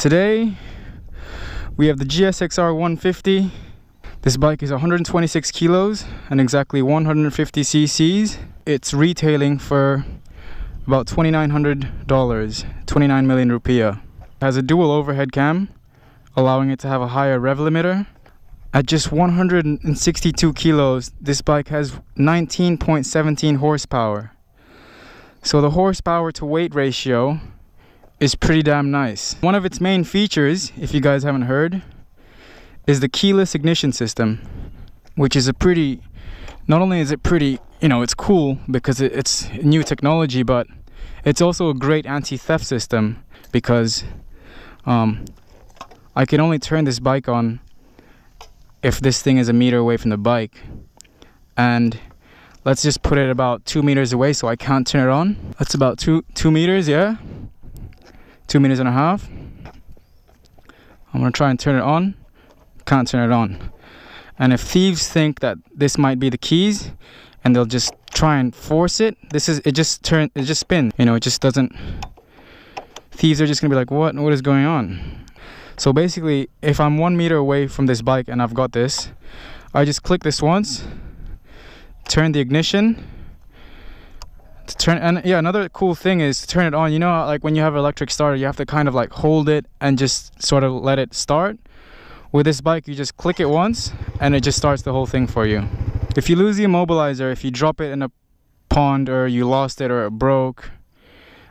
Today we have the GSXR150. This bike is 126 kilos and exactly 150 cc's. It's retailing for about $2,900, 29 million rupiah. It has a dual overhead cam, allowing it to have a higher rev limiter. At just 162 kilos, this bike has 19.17 horsepower. So the horsepower to weight ratio is pretty damn nice. One of its main features, if you guys haven't heard, is the keyless ignition system, which is a pretty, not only is it pretty, you know, it's cool because it's new technology, but it's also a great anti-theft system because I can only turn this bike on if this thing is a meter away from the bike, and let's just put it about 2 meters away so I can't turn it on. That's about two meters, yeah, 2.5 meters. I'm gonna try and turn it on. Can't turn it on. And if thieves think that this might be the keys and they'll just try and force it, it just spins, you know, it just doesn't. Thieves are just gonna be like, what is going on? So basically, if I'm 1 meter away from this bike and I've got this, I just click this once, turn the ignition to turn. And yeah, another cool thing is to turn it on. You know, like when you have an electric starter, you have to kind of like hold it and just sort of let it start. With this bike, you just click it once and it just starts the whole thing for you. If you lose the immobilizer, if you drop it in a pond or you lost it or it broke,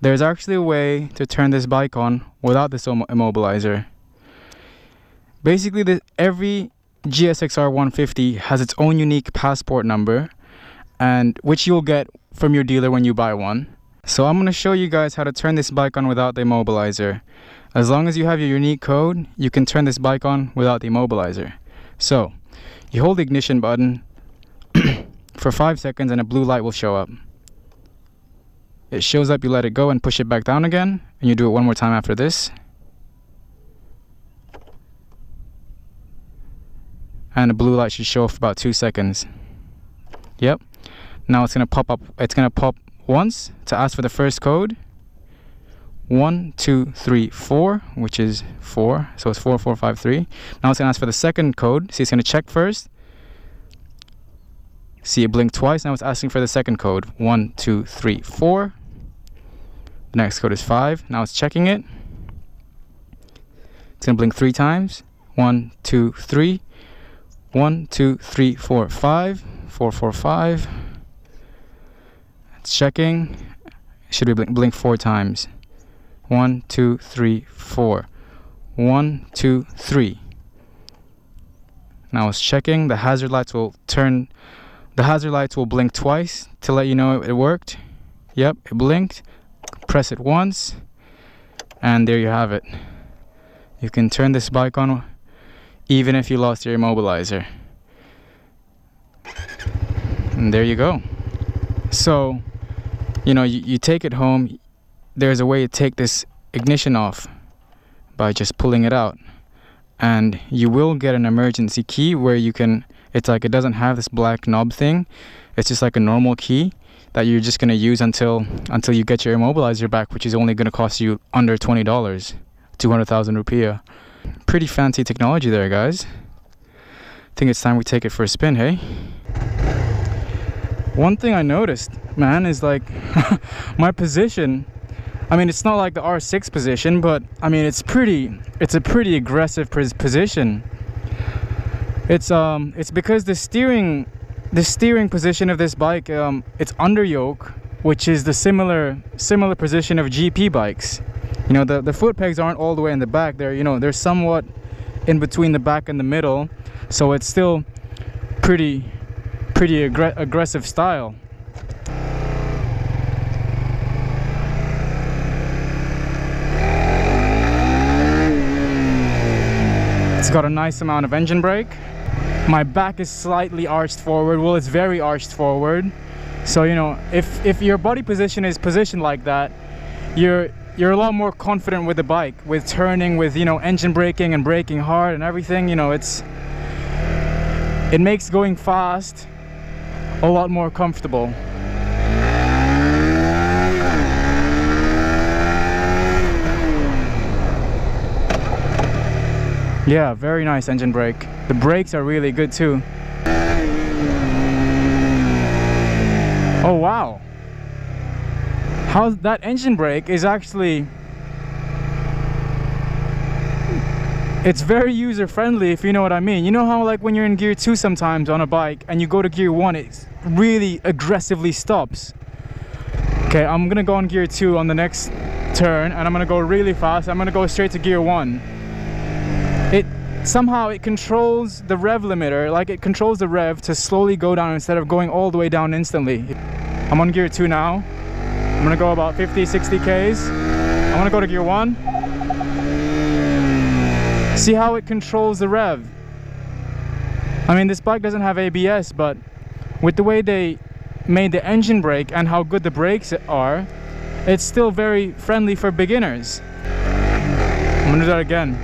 there's actually a way to turn this bike on without this immobilizer. Basically, every GSXR150 has its own unique passport number, and which you'll get from your dealer when you buy one. So I'm going to show you guys how to turn this bike on without the immobilizer. As long as you have your unique code, you can turn this bike on without the immobilizer. So you hold the ignition button for 5 seconds and a blue light will show up. It shows up, you let it go and push it back down again, and you do it one more time after this. And the blue light should show up for about 2 seconds. Yep. Now it's gonna pop up. It's gonna pop once to ask for the first code. 1, 2, 3, 4, which is 4. So it's 4453. Now it's gonna ask for the second code. See, it's gonna check first. See, it blinked twice. Now it's asking for the second code. 1, 2, 3, 4. The next code is 5. Now it's checking it. It's gonna blink 3 times. 1, 2, 3. 1, 2, 3, 4, 5. 4, 4, 5. It's checking. It should be blink 4 times. 1, 2, 3, 4. 1, 2, 3. Now it's checking. The hazard lights will turn. The hazard lights will blink twice to let you know it worked. Yep, it blinked. Press it once, and there you have it. You can turn this bike on even if you lost your immobilizer. And there you go. So, you know, you take it home. There's a way to take this ignition off by just pulling it out, and you will get an emergency key where you can, it's like it doesn't have this black knob thing. It's just like a normal key that you're just going to use until you get your immobilizer back, which is only going to cost you under $20, 200,000 rupiah. Pretty fancy technology there, guys. I think it's time we take it for a spin, hey? One thing I noticed, man, is like my position. I mean, it's not like the R6 position, but I mean, it's a pretty aggressive position. It's because the steering position of this bike, it's under yoke, which is the similar position of GP bikes. You know, the foot pegs aren't all the way in the back. They're somewhat in between the back and the middle, so it's still pretty aggressive style. It's got a nice amount of engine brake. My back is slightly arched forward. Well, it's very arched forward. So, you know, if your body position is positioned like that, you're a lot more confident with the bike, with turning, with, you know, engine braking and braking hard and everything. You know, it makes going fast a lot more comfortable. Yeah, very nice engine brake. The brakes are really good too. Oh wow, how that engine brake is actually, it's very user friendly, if you know what I mean. You know how like when you're in gear 2 sometimes on a bike and you go to gear 1, it really aggressively stops. Okay, I'm gonna go on gear 2 on the next turn and I'm gonna go really fast. I'm gonna go straight to gear 1. It somehow it controls the rev limiter, like it controls the rev to slowly go down instead of going all the way down instantly. I'm on gear 2 now. I'm gonna go about 50-60 Ks. I'm gonna go to gear 1. See how it controls the rev. I mean, this bike doesn't have ABS, but with the way they made the engine brake and how good the brakes are, it's still very friendly for beginners. I'm gonna do that again.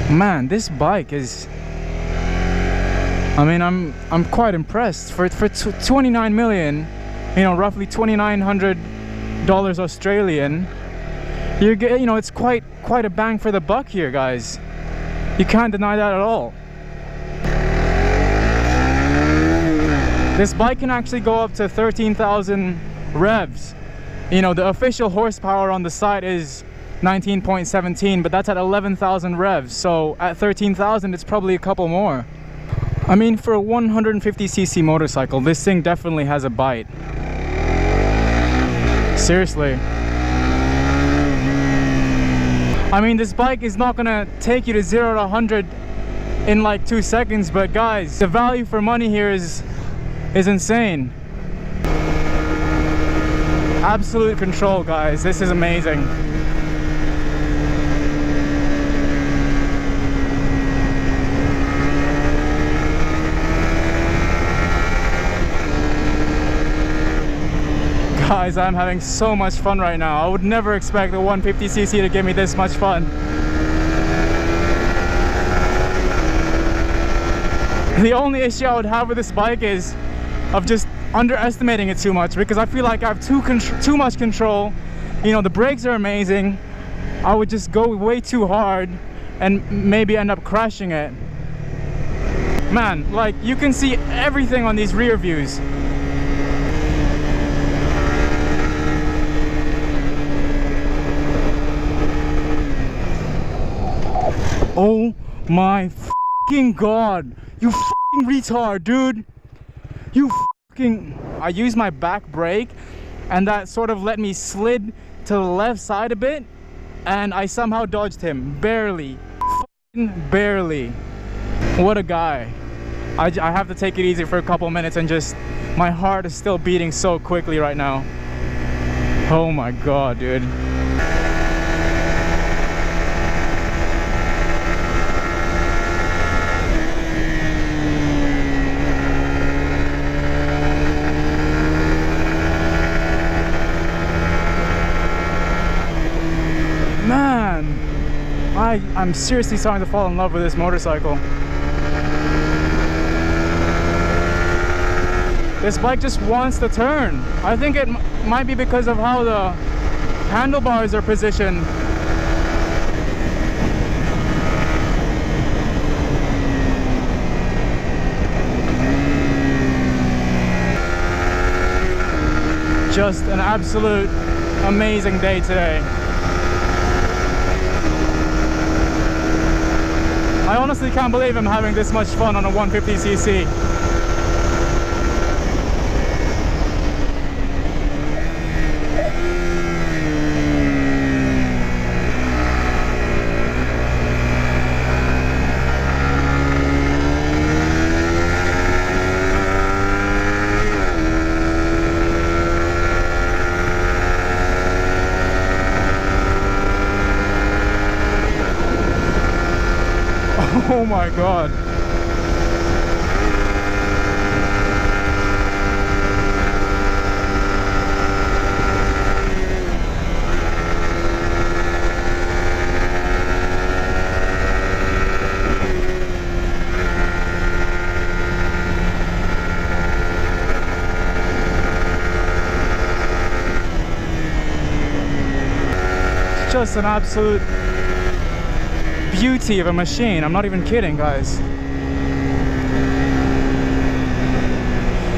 Man, this bike is, I mean, I'm quite impressed. For 29 million, you know, roughly $2,900 Australian, you get, you know, it's quite a bang for the buck here, guys. You can't deny that at all. This bike can actually go up to 13,000 revs. You know, the official horsepower on the site is 19.17, but that's at 11,000 revs. So at 13,000, it's probably a couple more. I mean, for a 150cc motorcycle, this thing definitely has a bite. Seriously. I mean, this bike is not gonna take you to 0 to 100 in like 2 seconds, but guys, the value for money here is insane. Absolute control, guys. This is amazing. Guys, I'm having so much fun right now. I would never expect a 150cc to give me this much fun. The only issue I would have with this bike is of just underestimating it too much, because I feel like I have too much control. You know, the brakes are amazing. I would just go way too hard and maybe end up crashing it. Man, like, you can see everything on these rear views. Oh my fucking god, you fucking retard, dude. You fucking... I used my back brake and that sort of let me slid to the left side a bit, and I somehow dodged him. Barely. Fucking barely. What a guy. I have to take it easy for a couple minutes and just... my heart is still beating so quickly right now. Oh my god, dude. I'm seriously starting to fall in love with this motorcycle. This bike just wants to turn. I think it might be because of how the handlebars are positioned. Just an absolute amazing day today. I honestly can't believe I'm having this much fun on a 150cc. Oh my god. just an absolute beauty of a machine. I'm not even kidding, guys.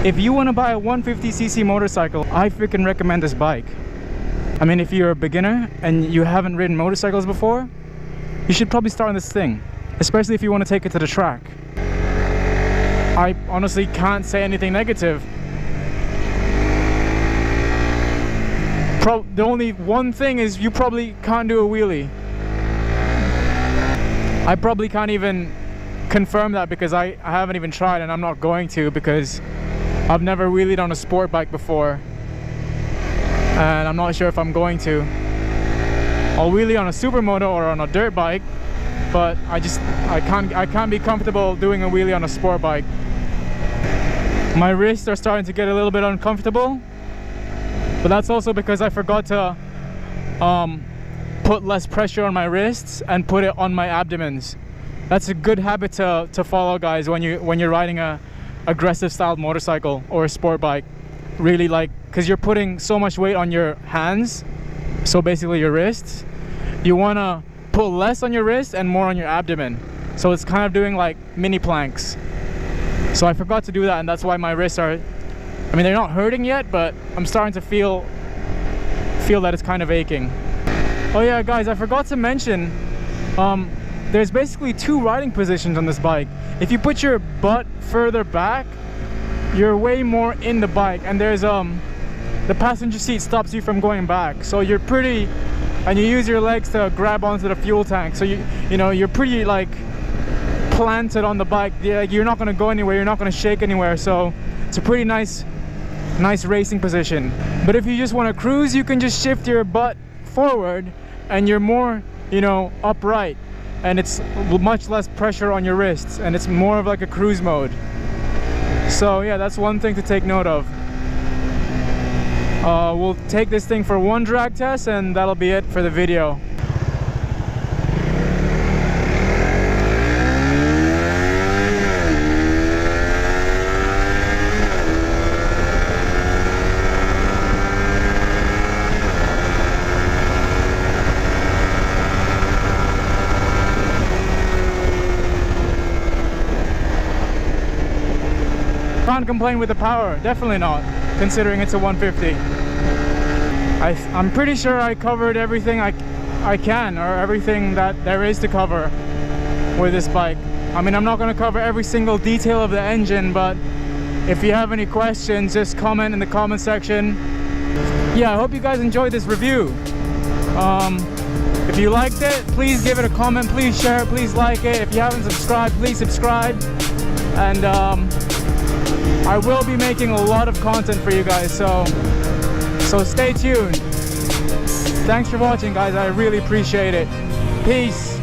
If you want to buy a 150cc motorcycle, I freaking recommend this bike. I mean, if you're a beginner and you haven't ridden motorcycles before, you should probably start on this thing, especially if you want to take it to the track. I honestly can't say anything negative. The only one thing is you probably can't do a wheelie. I probably can't even confirm that because I haven't even tried, and I'm not going to because I've never wheelied on a sport bike before, and I'm not sure if I'm going to. I'll wheelie on a supermoto or on a dirt bike, but I can't be comfortable doing a wheelie on a sport bike. My wrists are starting to get a little bit uncomfortable, but that's also because I forgot to put less pressure on my wrists and put it on my abdomens. That's a good habit to follow, guys, when you're riding a aggressive styled motorcycle or a sport bike. Really, like, because you're putting so much weight on your hands, so basically your wrists. You want to put less on your wrist and more on your abdomen, so it's kind of doing like mini planks. So I forgot to do that, and that's why my wrists are, I mean, they're not hurting yet, but I'm starting to feel that it's kind of aching. Oh yeah, guys, I forgot to mention, there's basically two riding positions on this bike. If you put your butt further back, you're way more in the bike, and there's the passenger seat stops you from going back, so you're pretty, and you use your legs to grab onto the fuel tank, so you're pretty like planted on the bike. You're not going to go anywhere, you're not going to shake anywhere, so it's a pretty nice racing position. But if you just want to cruise, you can just shift your butt forward and you're more, upright, and it's much less pressure on your wrists, and it's more of like a cruise mode. So yeah, that's one thing to take note of. We'll take this thing for one drag test, and that'll be it for the video. Can't complain with the power, definitely not, considering it's a 150. I'm pretty sure I covered everything I can, or everything that there is to cover with this bike. I mean, I'm not going to cover every single detail of the engine, but if you have any questions, just comment in the comment section. Yeah, I hope you guys enjoyed this review. If you liked it, please give it a comment, please share it, please like it. If you haven't subscribed, please subscribe. And I will be making a lot of content for you guys, so stay tuned. Thanks for watching, guys. I really appreciate it. Peace.